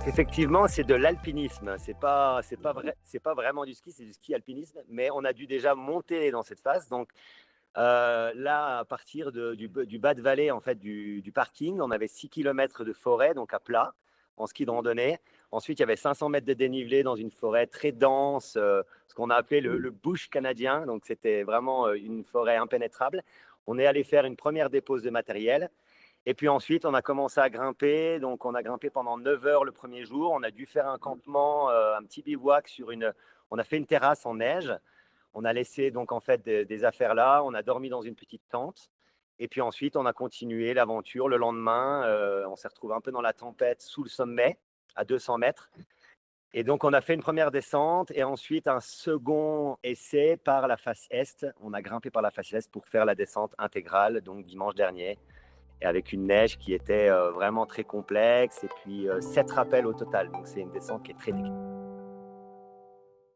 Effectivement, c'est de l'alpinisme. C'est pas vraiment du ski, c'est du ski alpinisme. Mais on a dû déjà monter dans cette phase. Donc là, à partir du bas de vallée, en fait, du parking, on avait 6 kilomètres de forêt, donc à plat, en ski de randonnée. Ensuite, il y avait 500 mètres de dénivelé dans une forêt très dense, ce qu'on a appelé le bush canadien. Donc c'était vraiment une forêt impénétrable. On est allé faire une première dépose de matériel. Et puis ensuite, on a commencé à grimper. Donc, on a grimpé pendant 9 heures le premier jour. On a dû faire un campement, un petit bivouac sur une. On a fait une terrasse en neige. On a laissé donc en fait des affaires là. On a dormi dans une petite tente. Et puis ensuite, on a continué l'aventure le lendemain. On s'est retrouvé un peu dans la tempête sous le sommet, à 200 mètres. Et donc, on a fait une première descente et ensuite un second essai par la face est. On a grimpé par la face est pour faire la descente intégrale, donc dimanche dernier et avec une neige qui était vraiment très complexe, et puis 7 rappels au total. Donc c'est une descente qui est très technique.